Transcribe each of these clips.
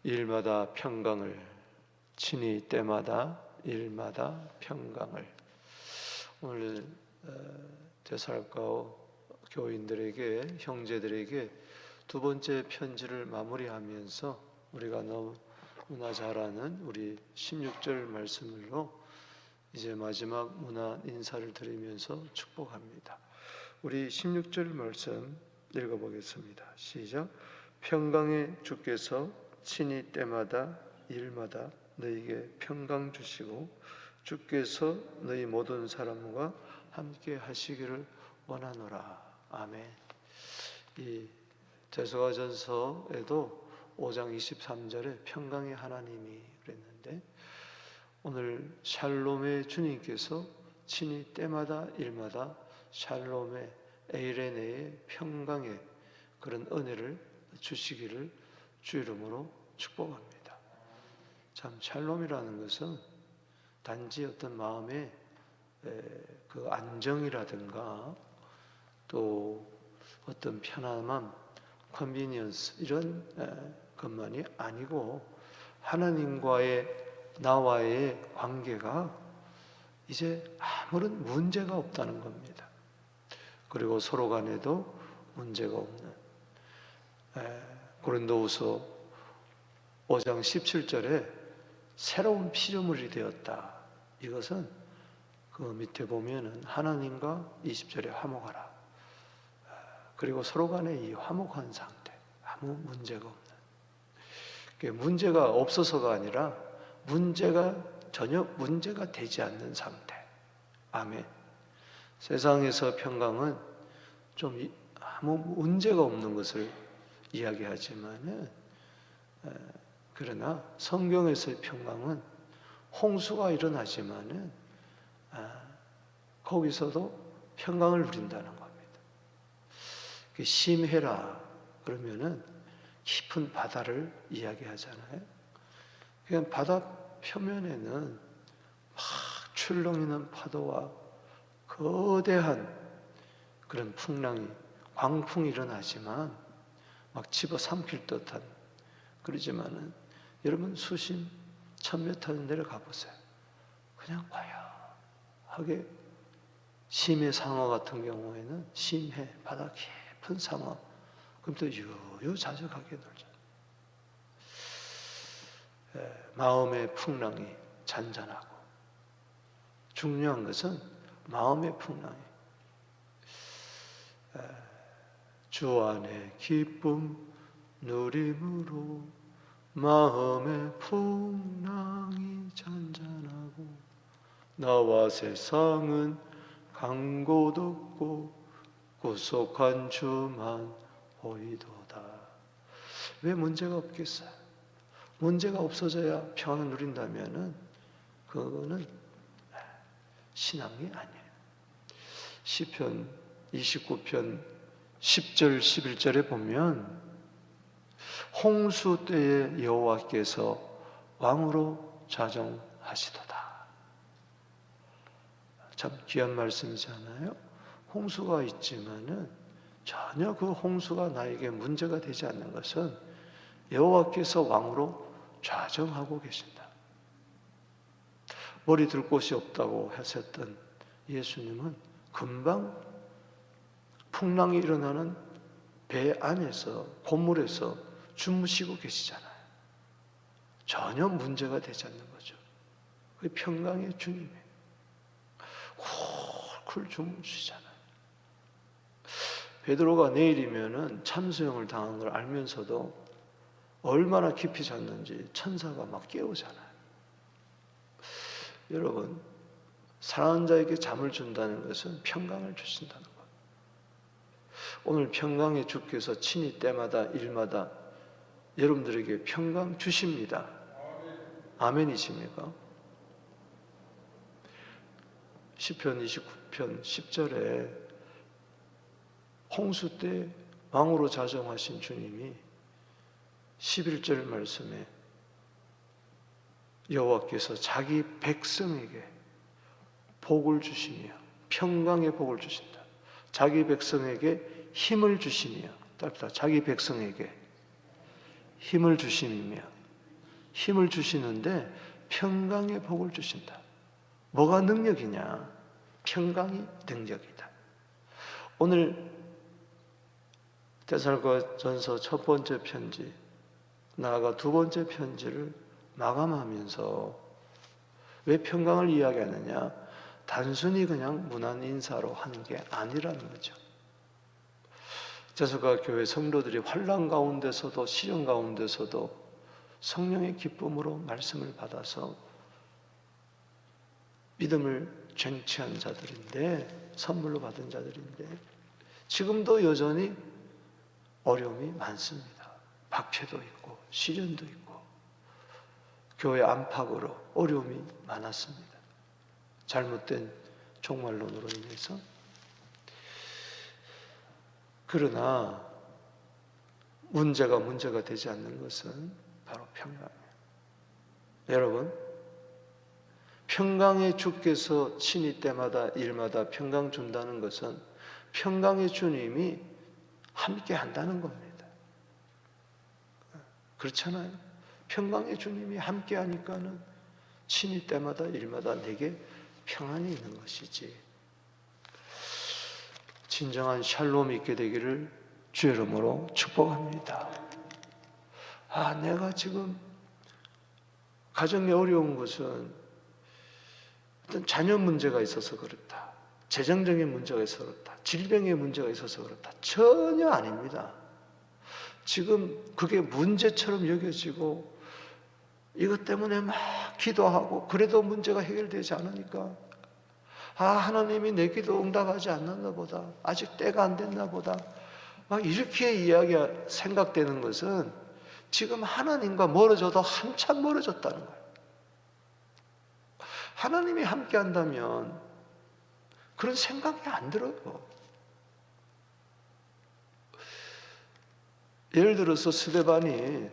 일마다 평강을, 친히 때마다 일마다 평강을. 오늘 데살로니가 교인들에게, 형제들에게 두 번째 편지를 마무리하면서 우리가 너무나 잘 아는 우리 16절 말씀으로 이제 마지막 문안 인사를 드리면서 축복합니다. 우리 16절 말씀 읽어보겠습니다. 시작. 평강의 주께서 친히 때마다 일마다 너희에게 평강 주시고 주께서 너희 모든 사람과 함께 하시기를 원하노라. 아멘. 이 데살로니가전서에도 5장 23절에 평강의 하나님이 그랬는데, 오늘 샬롬의 주님께서 친히 때마다 일마다 샬롬의 에이레네의 평강의 그런 은혜를 주시기를 주 이름으로 축복합니다. 참 샬롬이라는 것은 단지 어떤 마음의 그 안정이라든가 또 어떤 편안함, 컨비니언스 이런 것만이 아니고 하나님과의 나와의 관계가 이제 아무런 문제가 없다는 겁니다. 그리고 서로 간에도 문제가 없는, 고린도후서 5장 17절에 새로운 피조물이 되었다. 이것은 그 밑에 보면은 하나님과 20절에 화목하라. 그리고 서로 간에 이 화목한 상태, 아무 문제가 없는, 문제가 없어서가 아니라 전혀 문제가 되지 않는 상태. 아멘. 세상에서 평강은 좀 아무 문제가 없는 것을 이야기하지만은, 그러나 성경에서의 평강은 홍수가 일어나지만은 거기서도 평강을 누린다는 겁니다. 심해라 그러면은 깊은 바다를 이야기하잖아요. 그냥 바다 표면에는 막 출렁이는 파도와 거대한 그런 풍랑이, 광풍이 일어나지만 막 집어삼킬 듯한, 그러지만은 여러분 수심 1000m 내려가 보세요. 그냥 과연하게 심해 상어 같은 경우에는 심해 바다 깊은 상어, 그럼 또 유유자적하게 놀죠. 마음의 풍랑이 잔잔하고, 중요한 것은 마음의 풍랑이 주 안에 기쁨 누림으로 마음의 풍랑이 잔잔하고 나와 세상은 강곳 없고 구속한 주만 보이도다. 왜 문제가 없겠어요? 문제가 없어져야 평안을 누린다면은 그거는 신앙이 아니에요. 시편 29편 10절 11절에 보면 홍수 때에 여호와께서 왕으로 자정하시도다. 참 귀한 말씀이잖아요. 홍수가 있지만은 전혀 그 홍수가 나에게 문제가 되지 않는 것은 여호와께서 왕으로 좌정하고 계신다. 머리 둘 곳이 없다고 하셨던 예수님은 금방 풍랑이 일어나는 배 안에서, 고물에서 주무시고 계시잖아요. 전혀 문제가 되지 않는 거죠. 그 평강의 주님이에요. 쿨쿨 주무시잖아요. 베드로가 내일이면은 참수형을 당한 걸 알면서도 얼마나 깊이 잤는지 천사가 막 깨우잖아요. 여러분, 사랑하는 자에게 잠을 준다는 것은 평강을 주신다는 것. 오늘 평강의 주께서 친히 때마다 일마다 여러분들에게 평강 주십니다. 아멘이십니까? 시편 29편 10절에 홍수 때 왕으로 자정하신 주님이 11절 말씀에 여호와께서 자기 백성에게 복을 주시며 평강의 복을 주신다. 자기 백성에게 힘을 주시며, 자기 백성에게 힘을 주심이며 힘을 주시는데 평강의 복을 주신다. 뭐가 능력이냐? 평강이 능력이다. 오늘 데살로니가전서 첫 번째 편지, 나아가 두 번째 편지를 마감하면서 왜 평강을 이야기하느냐? 단순히 그냥 문안 인사로 하는 게 아니라는 거죠. 데살로니가 교회 성도들이 환난 가운데서도 시련 가운데서도 성령의 기쁨으로 말씀을 받아서 믿음을 쟁취한 자들인데, 선물로 받은 자들인데 지금도 여전히 어려움이 많습니다. 박해도 있고 시련도 있고 교회 안팎으로 어려움이 많았습니다. 잘못된 종말론으로 인해서. 그러나 문제가 되지 않는 것은 바로 평강이에요. 여러분, 평강의 주께서 신이 때마다 일마다 평강 준다는 것은 평강의 주님이 함께 한다는 겁니다. 그렇잖아요. 평강의 주님이 함께 하니까는 신이 때마다 일마다 내게 평안이 있는 것이지. 진정한 샬롬이 있게 되기를 주의 이름으로 축복합니다. 내가 지금 가정에 어려운 것은 어떤 자녀 문제가 있어서 그렇다, 재정적인 문제가 있어서 그렇다, 질병의 문제가 있어서 그렇다. 전혀 아닙니다. 지금 그게 문제처럼 여겨지고 이것 때문에 막 기도하고 그래도 문제가 해결되지 않으니까 하나님이 내 기도 응답하지 않는다 보다, 아직 때가 안 됐나 보다, 막 이렇게 생각되는 것은 지금 하나님과 멀어져도 한참 멀어졌다는 거예요. 하나님이 함께 한다면 그런 생각이 안 들어요. 예를 들어서 스데반이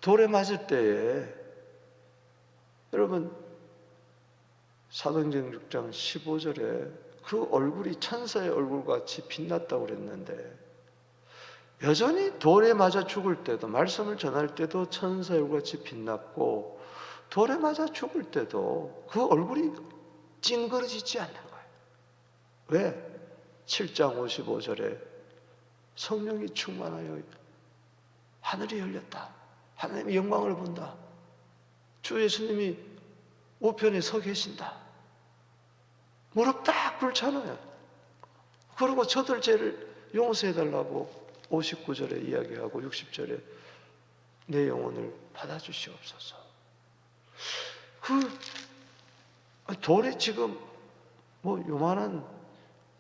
돌에 맞을 때에, 여러분 사도행전 6장 15절에 그 얼굴이 천사의 얼굴같이 빛났다고 그랬는데, 여전히 돌에 맞아 죽을 때도, 말씀을 전할 때도 천사의 얼굴같이 빛났고, 돌에 맞아 죽을 때도 그 얼굴이 찡그러지지 않는 거예요. 왜? 7장 55절에 성령이 충만하여 하늘이 열렸다, 하나님의 영광을 본다, 주 예수님이 우편에 서 계신다, 무릎 딱 꿇잖아요. 그리고 저들 죄를 용서해달라고 59절에 이야기하고 60절에 내 영혼을 받아주시옵소서. 돌에 지금 요만한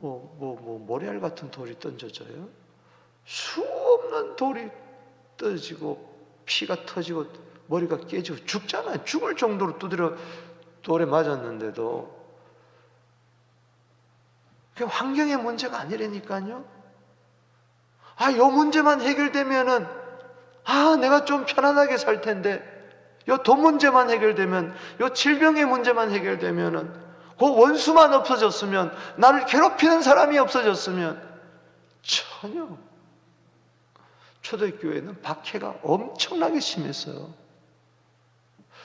모래알 같은 돌이 던져져요. 수없는 돌이 떨어지고 피가 터지고 머리가 깨지고 죽잖아요. 죽을 정도로 두드려 돌에 맞았는데도 그게 환경의 문제가 아니라니까요. 요 문제만 해결되면은 내가 좀 편안하게 살 텐데, 요 돈 문제만 해결되면, 요 질병의 문제만 해결되면은, 그 원수만 없어졌으면, 나를 괴롭히는 사람이 없어졌으면, 전혀. 초대교회는 박해가 엄청나게 심했어요.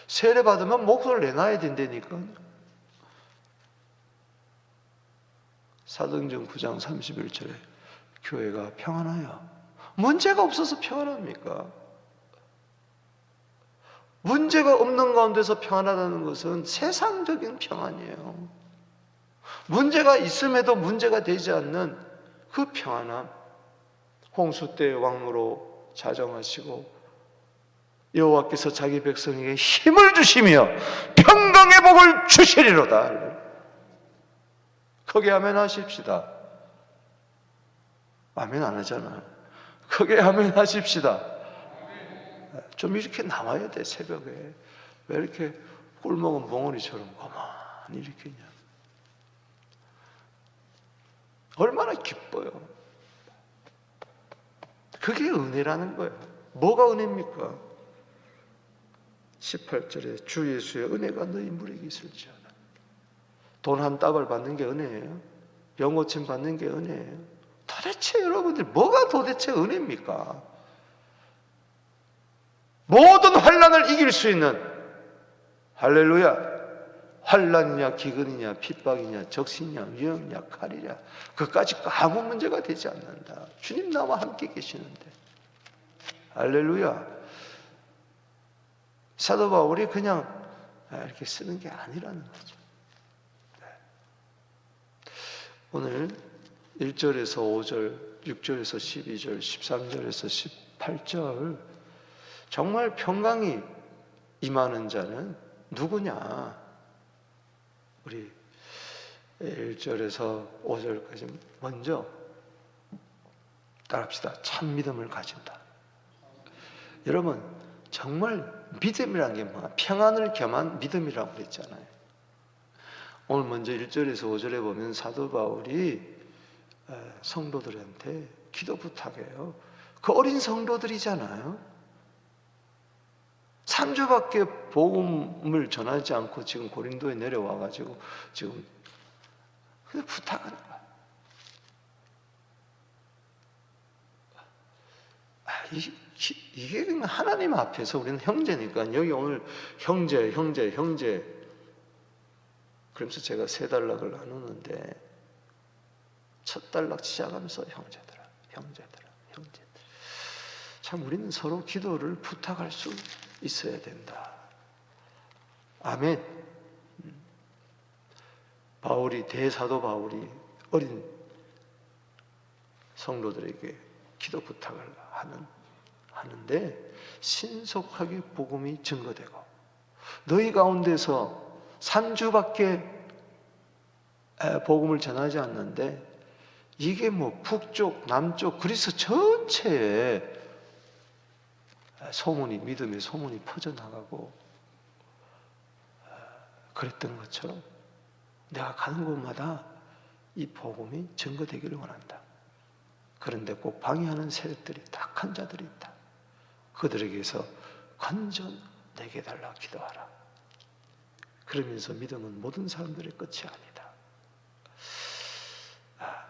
세례 받으면 목소리를 내놔야 된다니까요. 사도행전 9장 31절에 교회가 평안하여, 문제가 없어서 평안합니까? 문제가 없는 가운데서 평안하다는 것은 세상적인 평안이에요. 문제가 있음에도 문제가 되지 않는 그 평안함. 홍수 때 왕으로 자정하시고 여호와께서 자기 백성에게 힘을 주시며 평강의 복을 주시리로다. 거기에 아멘 하십시다. 아멘 안 하잖아요. 거기에 아멘 하십시다. 좀 이렇게 나와야 돼. 새벽에 왜 이렇게 꿀먹은 멍어리처럼 가만히 이렇게 있냐. 얼마나 기뻐요. 그게 은혜라는 거예요. 뭐가 은혜입니까? 18절에 주 예수의 은혜가 너희 물에게 있을지어다. 돈 한 다발 받는 게 은혜예요? 영고침 받는 게 은혜예요? 도대체 여러분들 뭐가 도대체 은혜입니까? 모든 환난을 이길 수 있는, 할렐루야, 환난이냐 기근이냐 핍박이냐 적신이냐 위험이냐 칼이냐 그까짓 아무 문제가 되지 않는다. 주님 나와 함께 계시는데. 할렐루야. 사도 바울이 그냥 이렇게 쓰는 게 아니라는 거죠. 오늘 1절에서 5절, 6절에서 12절, 13절에서 18절 정말 평강이 임하는 자는 누구냐? 우리 1절에서 5절까지 먼저 따라합시다. 참 믿음을 가진다. 여러분, 정말 믿음이라는 게 뭐야? 평안을 겸한 믿음이라고 그랬잖아요. 오늘 먼저 1절에서 5절에 보면 사도 바울이 성도들한테 기도 부탁해요. 그 어린 성도들이잖아요. 3주밖에 복음을 전하지 않고 지금 고린도에 내려와가지고 지금 그냥 부탁하는 거야. 이게 그냥 하나님 앞에서 우리는 형제니까. 여기 오늘 형제 그러면서 제가 세 단락을 나누는데 첫 단락 시작하면서 형제들아. 참 우리는 서로 기도를 부탁할 수 있어야 된다. 아멘. 대사도 바울이 어린 성도들에게 기도 부탁을 하는데 신속하게 복음이 증거되고, 너희 가운데서 3주밖에 복음을 전하지 않는데 이게 뭐 북쪽 남쪽 그리스 전체에 믿음의 소문이 퍼져나가고 그랬던 것처럼 내가 가는 곳마다 이 복음이 증거되기를 원한다. 그런데 꼭 방해하는 세력들이, 악한 자들이 있다. 그들에게서 건져내게 달라 기도하라. 그러면서 믿음은 모든 사람들의 끝이 아니다.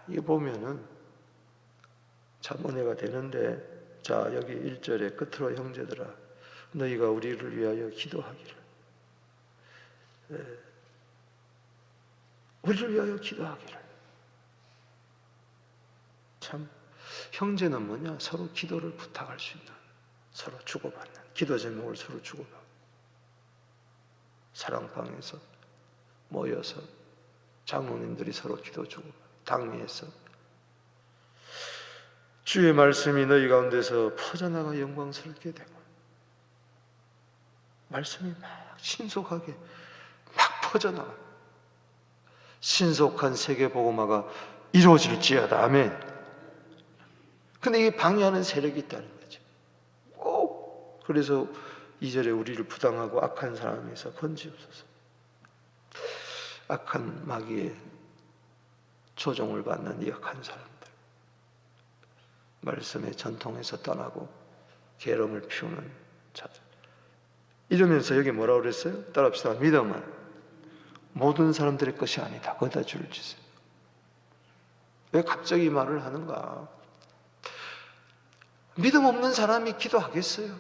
이거 보면은 참 은혜가 되는데, 자, 여기 1절에 끝으로 형제들아 너희가 우리를 위하여 기도하기를. 우리를 위하여 기도하기를. 참 형제는 뭐냐? 서로 기도를 부탁할 수 있는, 서로 주고받는, 기도 제목을 서로 주고받는, 사랑방에서 모여서 장로님들이 서로 기도 주고, 당회에서 주의 말씀이 너희 가운데서 퍼져나가 영광스럽게 되고, 말씀이 막 신속하게 막 퍼져나가 신속한 세계 복음화가 이루어질지어다. 아멘. 근데 이게 방해하는 세력이 있다는 거죠. 꼭 그래서 2절에 우리를 부당하고 악한 사람에서 건지옵소서. 악한 마귀의 조종을 받는 이 악한 사람들, 말씀의 전통에서 떠나고 계름을 피우는 자들. 이러면서 여기 뭐라고 그랬어요? 따라합시다. 믿음은 모든 사람들의 것이 아니다. 거기다 줄을 치세요. 왜 갑자기 이 말을 하는가? 믿음 없는 사람이 기도하겠어요?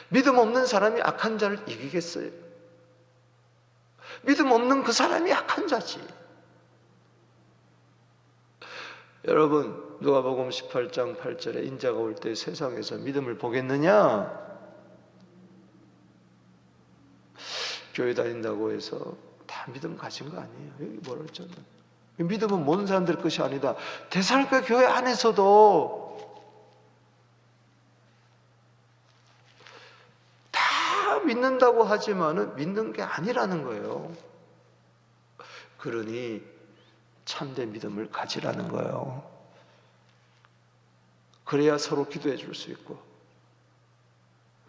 믿음 없는 사람이 악한 자를 이기겠어요? 믿음 없는 그 사람이 악한 자지. 여러분, 누가복음 18장 8절에 인자가 올 때 세상에서 믿음을 보겠느냐? 교회 다닌다고 해서 다 믿음 가진 거 아니에요. 여기 뭐라 했잖아요. 믿음은 모든 사람들 것이 아니다. 데살로니가 교회 안에서도 다 믿는다고 하지만은 믿는 게 아니라는 거예요. 그러니 참된 믿음을 가지라는 거예요. 그래야 서로 기도해 줄 수 있고,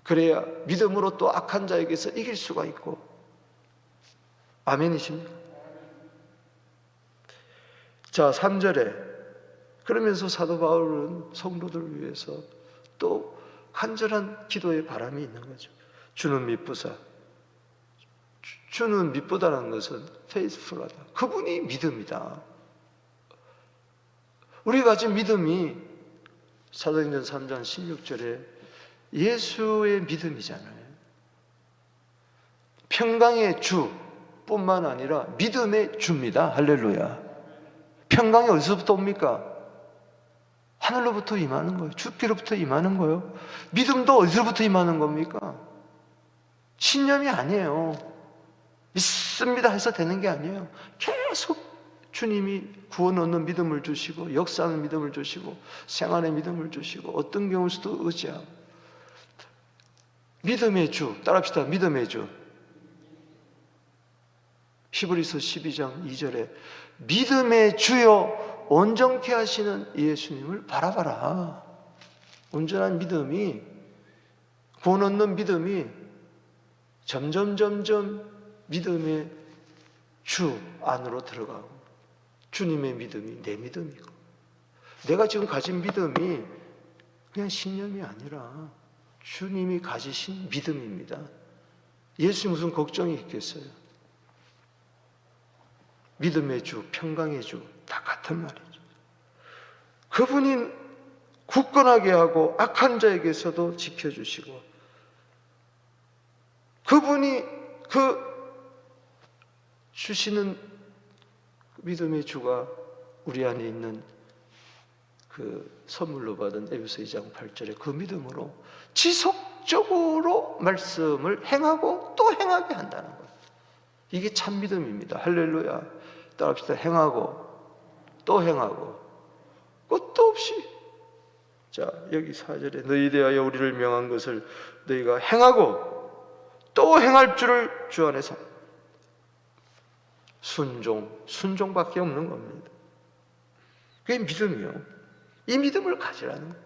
그래야 믿음으로 또 악한 자에게서 이길 수가 있고. 아멘이십니까? 자, 3절에 그러면서 사도 바울은 성도들을 위해서 또 간절한 기도의 바람이 있는 거죠. 주는 미쁘사. 주는 미쁘다는 것은 faithful하다. 그분이 믿음이다. 우리가 가진 믿음이 사도행전 3장 16절에 예수의 믿음이잖아요. 평강의 주뿐만 아니라 믿음의 주입니다. 할렐루야. 평강이 어디서부터 옵니까? 하늘로부터 임하는 거예요. 주께로부터 임하는 거예요. 믿음도 어디서부터 임하는 겁니까? 신념이 아니에요. 믿습니다 해서 되는 게 아니에요. 계속 주님이 구원 얻는 믿음을 주시고, 역사하는 믿음을 주시고, 생활의 믿음을 주시고, 어떤 경우서도 의지하고. 믿음의 주, 따라합시다. 믿음의 주. 히브리서 12장 2절에 믿음의 주여 온전케 하시는 예수님을 바라봐라. 온전한 믿음이, 구원 얻는 믿음이 점점 믿음의 주 안으로 들어가고, 주님의 믿음이 내 믿음이고, 내가 지금 가진 믿음이 그냥 신념이 아니라 주님이 가지신 믿음입니다. 예수 무슨 걱정이 있겠어요? 믿음의 주, 평강의 주, 다 같은 말이죠. 그분이 굳건하게 하고 악한 자에게서도 지켜주시고, 그분이 주시는 믿음의 주가 우리 안에 있는 그 선물로 받은 에베소 2장 8절에 그 믿음으로 지속적으로 말씀을 행하고 또 행하게 한다는 거예요. 이게 참 믿음입니다. 할렐루야. 따라합시다. 행하고 또 행하고 끝도 없이. 자, 여기 4절에 너희 대하여 우리를 명한 것을 너희가 행하고 또 행할 줄을 주 안에서. 순종밖에 없는 겁니다. 그게 믿음이요. 이 믿음을 가지라는 거예요.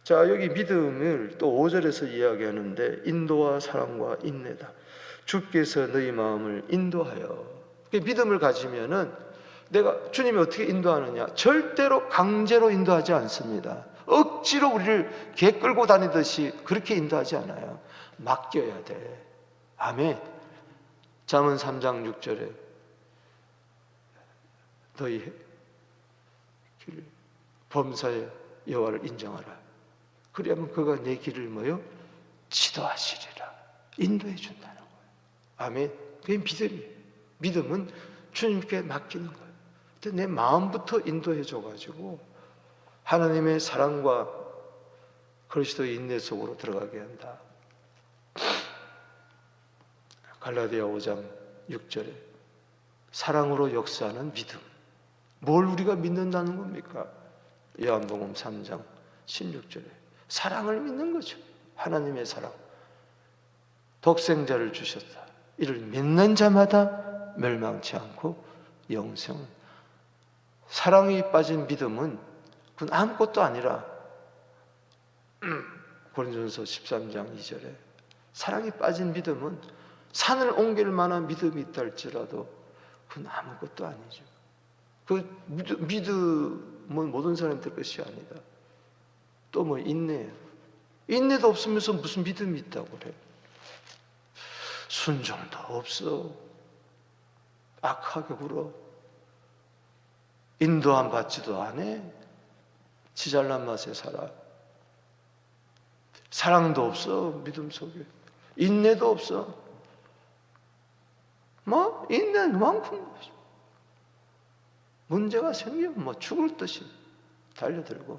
자, 여기 믿음을 또 5절에서 이야기하는데 인도와 사랑과 인내다. 주께서 너희 마음을 인도하여. 믿음을 가지면은 내가 주님이 어떻게 인도하느냐? 절대로 강제로 인도하지 않습니다. 억지로 우리를 개 끌고 다니듯이 그렇게 인도하지 않아요. 맡겨야 돼. 아멘. 잠언 3장 6절에 너희 길 범사의 여호와를 인정하라. 그러면 그가 내 길을 뭐요? 지도하시리라. 인도해 준다는 거예요. 아멘. 그게 믿음이에요. 믿음은 주님께 맡기는 거예요. 근데 내 마음부터 인도해 줘가지고 하나님의 사랑과 그리스도의 인내 속으로 들어가게 한다. 갈라디아 5장 6절에 사랑으로 역사하는 믿음. 뭘 우리가 믿는다는 겁니까? 요한복음 3장 16절에 사랑을 믿는 거죠. 하나님의 사랑. 독생자를 주셨다. 이를 믿는 자마다 멸망치 않고 영생은. 사랑이 빠진 믿음은 그건 아무것도 아니라 고린도전서 13장 2절에 사랑이 빠진 믿음은 산을 옮길 만한 믿음이 있다 할지라도 그건 아무것도 아니죠. 그 믿음은 모든 사람들 것이 아니다. 또 뭐 인내도 없으면서 무슨 믿음이 있다고 그래. 순종도 없어. 악하게 굴어. 인도함 받지도 않아. 지 잘난 맛에 살아. 사랑도 없어. 믿음 속에. 인내도 없어. 뭐 인내는 그만큼 문제가 생기면 뭐 죽을 듯이 달려들고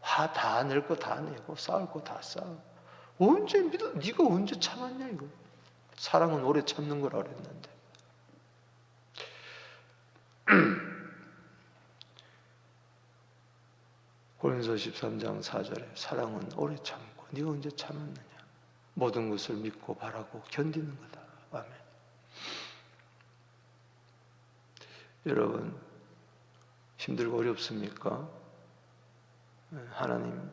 화 다 낼 거 다 내고 싸울 거 다 싸워. 언제 믿어? 네가 언제 참았냐 이거. 사랑은 오래 참는 거라 그랬는데. 고린도서 13장 4절에 사랑은 오래 참고 네가 언제 참았느냐. 모든 것을 믿고 바라고 견디는 거다. 아멘. 여러분 힘들고 어렵습니까? 하나님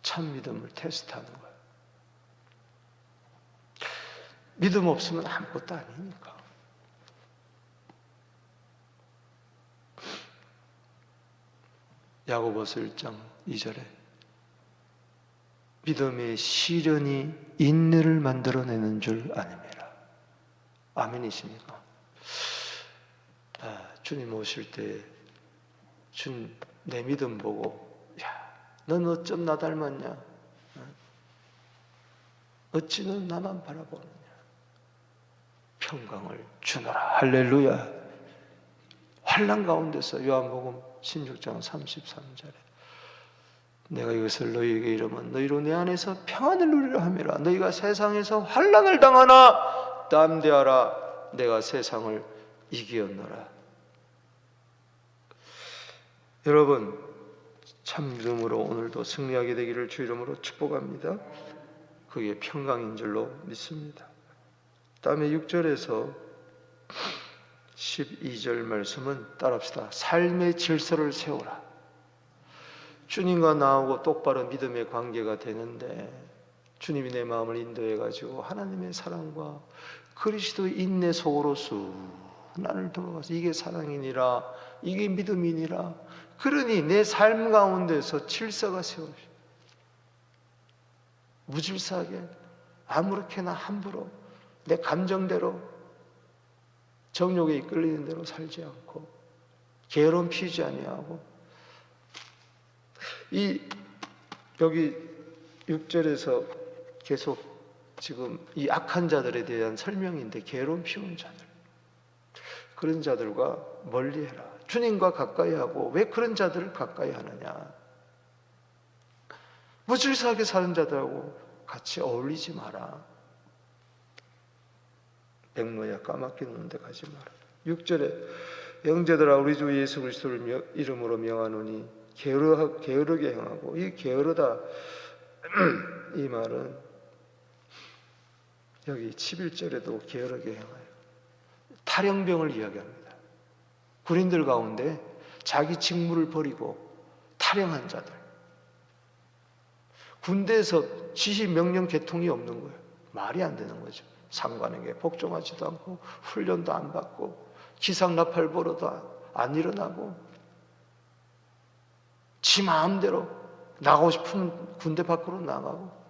참 믿음을 테스트하는 거예요. 믿음 없으면 아무것도 아니니까. 야고보서 1장 2절에 믿음의 시련이 인내를 만들어내는 줄 아님이라. 아멘이십니까? 주님 오실 때 내 믿음 보고 야 넌 어쩜 나 닮았냐? 어찌 넌 나만 바라보느냐? 평강을 주노라. 할렐루야. 환난 가운데서 요한복음 16장 33절에 내가 이것을 너희에게 이르면 너희로 내 안에서 평안을 누리려 함이라. 너희가 세상에서 환난을 당하나 담대하라. 내가 세상을 이기었노라. 여러분, 참 믿음으로 오늘도 승리하게 되기를 주 이름으로 축복합니다. 그게 평강인 줄로 믿습니다. 다음에 6절에서 12절 말씀은 따라합시다. 삶의 질서를 세우라. 주님과 나하고 똑바로 믿음의 관계가 되는데 주님이 내 마음을 인도해 가지고 하나님의 사랑과 그리스도의 인내 속으로 쑥 나를 돌아가서 이게 사랑이니라, 이게 믿음이니라. 그러니 내 삶 가운데서 질서가 세워져. 무질서하게 아무렇게나 함부로 내 감정대로 정욕에 이끌리는 대로 살지 않고 게으름 피우지 아니하고, 여기 6절에서 계속 지금 이 악한 자들에 대한 설명인데, 게으름 피우는 자들, 그런 자들과 멀리해라. 주님과 가까이 하고. 왜 그런 자들을 가까이 하느냐? 무질서하게 사는 자들하고 같이 어울리지 마라. 백모야 까맣게 노는 데 가지 마라. 6절에 형제들아 우리 주 예수 그리스도를 이름으로 명하노니 게으르게 행하고. 이 게으르다 이 말은 여기 11절에도 게으르게 행하여 탈영병을 이야기합니다. 군인들 가운데 자기 직무를 버리고 탈영한 자들, 군대에서 지시 명령 개통이 없는 거예요. 말이 안 되는 거죠. 상관에게 복종하지도 않고 훈련도 안 받고 기상나팔보로도 안 일어나고 지 마음대로 나가고 싶으면 군대 밖으로 나가고.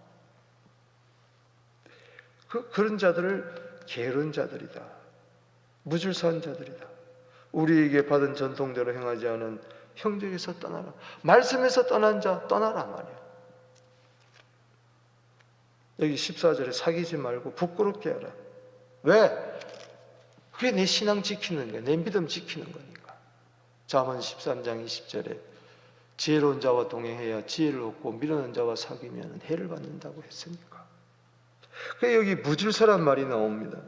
그런 자들을 게으른 자들이다, 무질서한 자들이다, 우리에게 받은 전통대로 행하지 않은 형제에게서 떠나라. 말씀에서 떠난 자 떠나라 말이야. 여기 14절에 사귀지 말고 부끄럽게 하라. 왜? 그게 내 신앙 지키는 거야. 내 믿음 지키는 거니까. 잠언 13장 20절에 지혜로운 자와 동행해야 지혜를 얻고 미련한 자와 사귀면 해를 받는다고 했으니까. 그래서 여기 무질서란 말이 나옵니다.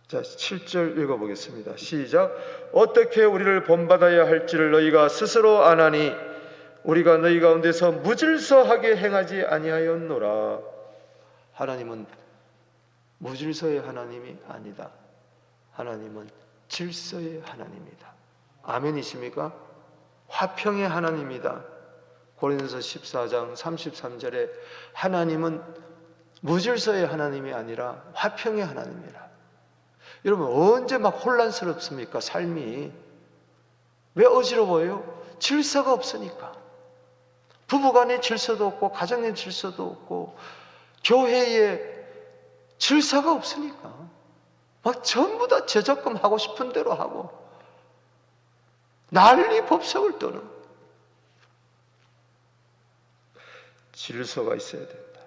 자, 7절 읽어보겠습니다. 시작. 어떻게 우리를 본받아야 할지를 너희가 스스로 아나니 우리가 너희 가운데서 무질서하게 행하지 아니하였노라. 하나님은 무질서의 하나님이 아니다. 하나님은 질서의 하나님이다. 아멘이십니까? 화평의 하나님이다. 고린도서 14장 33절에 하나님은 무질서의 하나님이 아니라 화평의 하나님이라. 여러분, 언제 막 혼란스럽습니까? 삶이. 왜 어지러워요? 질서가 없으니까. 부부간의 질서도 없고 가정의 질서도 없고 교회에 질서가 없으니까 막 전부 다 저작권 하고 싶은 대로 하고 난리 법석을 떠는. 질서가 있어야 된다.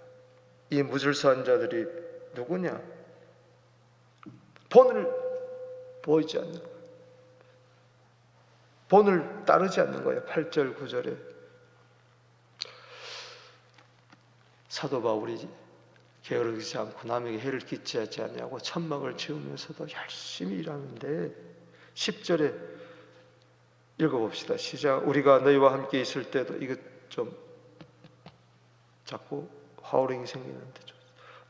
이 무질서한 자들이 누구냐? 본을 보이지 않는 거예요. 본을 따르지 않는 거예요. 8절 9절에 사도 바울이 게으르지 않고 남에게 해를 끼치지 않냐고 천막을 지으면서도 열심히 일하는데 10절에 읽어봅시다. 시작. 우리가 너희와 함께 있을 때도, 이거 좀 자꾸 하우링이 생기는데,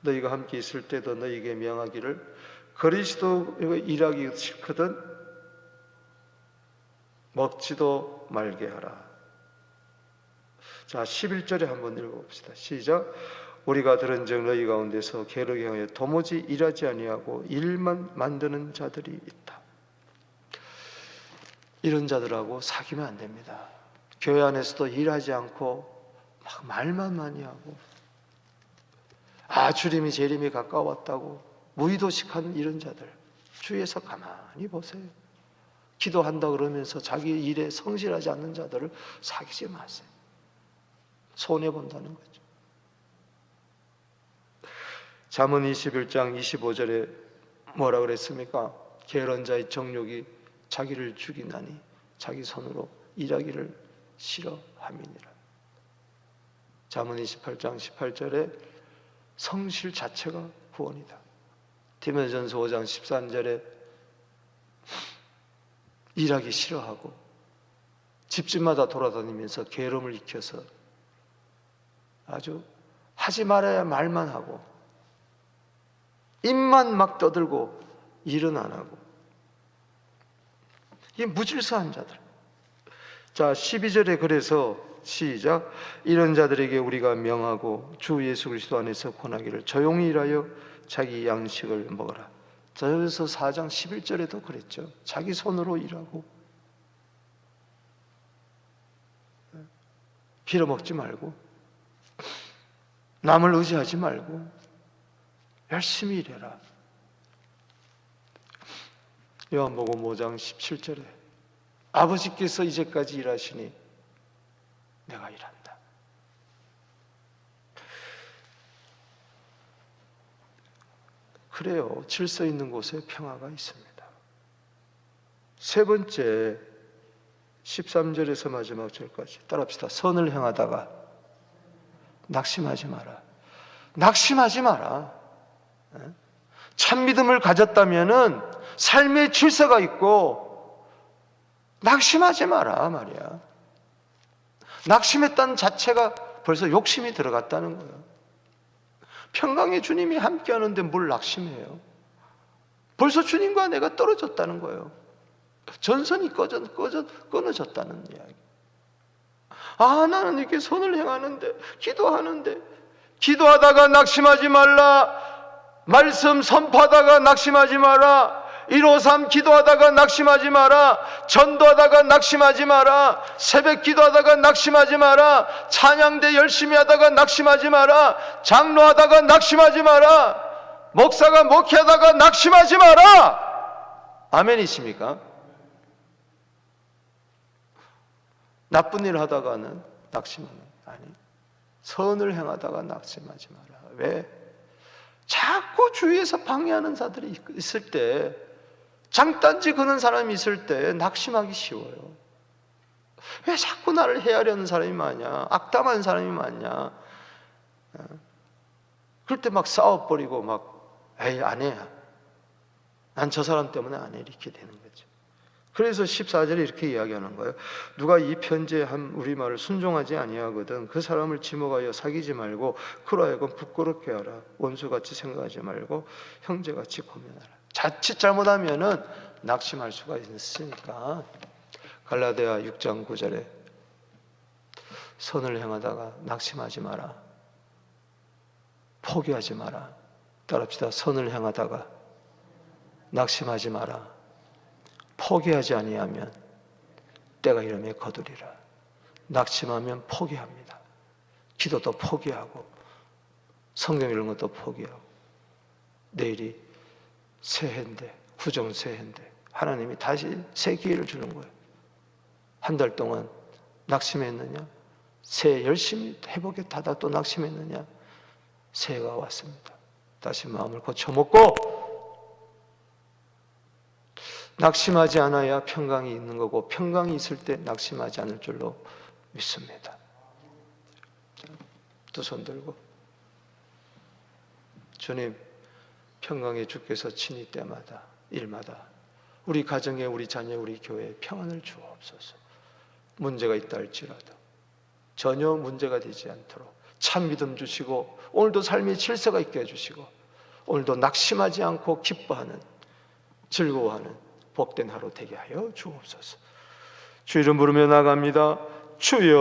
너희가 함께 있을 때도 너희에게 명하기를 그리스도가 일하기 싫거든 먹지도 말게 하라. 자, 11절에 한번 읽어봅시다. 시작. 우리가 들은즉 너희 가운데서 게으르게 하여 도무지 일하지 아니하고 일만 만드는 자들이 있다. 이런 자들하고 사귀면 안 됩니다. 교회 안에서도 일하지 않고 막 말만 많이 하고 주님이 재림이 가까웠다고 무의도식하는 이런 자들 주위에서 가만히 보세요. 기도한다 그러면서 자기 일에 성실하지 않는 자들을 사귀지 마세요. 손해본다는 거죠. 잠언 21장 25절에 뭐라 그랬습니까? 게으른 자의 정욕이 자기를 죽이나니 자기 손으로 일하기를 싫어함이니라. 잠언 28장 18절에 성실 자체가 구원이다. 디모데전서 5장 13절에 일하기 싫어하고 집집마다 돌아다니면서 게으름을 익혀서 아주 하지 말아야 말만 하고 입만 막 떠들고 일은 안 하고, 이게 무질서한 자들. 자, 12절에 그래서 시작, 이런 자들에게 우리가 명하고 주 예수 그리스도 안에서 권하기를 조용히 일하여 자기 양식을 먹어라. 자, 여기서 4장 11절에도 그랬죠. 자기 손으로 일하고 빌어먹지 말고 남을 의지하지 말고 열심히 일해라. 요한복음 5장 17절에 아버지께서 이제까지 일하시니 내가 일한다. 그래요. 질서 있는 곳에 평화가 있습니다. 세 번째, 13절에서 마지막 절까지 따라합시다. 선을 행하다가 낙심하지 마라. 낙심하지 마라. 참 믿음을 가졌다면은 삶의 질서가 있고 낙심하지 마라 말이야. 낙심했다는 자체가 벌써 욕심이 들어갔다는 거예요. 평강의 주님이 함께하는데 뭘 낙심해요? 벌써 주님과 내가 떨어졌다는 거예요. 전선이 끊어졌다는 이야기. 아, 나는 이렇게 선을 행하는데, 기도하는데, 기도하다가 낙심하지 말라. 말씀 선포하다가 낙심하지 마라. 153 기도하다가 낙심하지 마라. 전도하다가 낙심하지 마라. 새벽 기도하다가 낙심하지 마라. 찬양대 열심히 하다가 낙심하지 마라. 장로하다가 낙심하지 마라. 목사가 목회하다가 낙심하지 마라. 아멘이십니까? 나쁜 일 하다가는 낙심하는, 아니, 선을 행하다가 낙심하지 마라. 왜? 자꾸 주위에서 방해하는 자들이 있을 때, 장단지 거는 사람이 있을 때 낙심하기 쉬워요. 왜 자꾸 나를 해하려는 사람이 많냐? 악담하는 사람이 많냐? 그럴 때 막 싸워버리고 막 에이 안 해. 난 저 사람 때문에 안 해. 이렇게 되는 거죠. 그래서 14절에 이렇게 이야기하는 거예요. 누가 이 편지에 한 우리 말을 순종하지 아니하거든 그 사람을 지목하여 사귀지 말고 그로 하여금 부끄럽게 하라. 원수같이 생각하지 말고 형제같이 고면하라. 자칫 잘못하면은 낙심할 수가 있으니까. 갈라디아 6장 9절에 선을 행하다가 낙심하지 마라. 포기하지 마라. 따라합시다. 선을 행하다가 낙심하지 마라. 포기하지 아니하면 때가 이름에 거두리라. 낙심하면 포기합니다. 기도도 포기하고 성경 읽는 것도 포기하고. 내일이 새해인데, 구정 새해인데 하나님이 다시 새 기회를 주는 거예요. 한 달 동안 낙심했느냐? 새해 열심히 회복했다가 또 낙심했느냐? 새해가 왔습니다. 다시 마음을 고쳐먹고 낙심하지 않아야 평강이 있는 거고 평강이 있을 때 낙심하지 않을 줄로 믿습니다. 두 손 들고 주님, 평강의 주께서 친히 때마다 일마다 우리 가정에, 우리 자녀, 우리 교회에 평안을 주옵소서. 문제가 있다 할지라도 전혀 문제가 되지 않도록 참 믿음 주시고 오늘도 삶의 질서가 있게 해주시고 오늘도 낙심하지 않고 기뻐하는, 즐거워하는 복된 하루 되게 하여 주옵소서. 주 이름 부르며 나갑니다. 주여.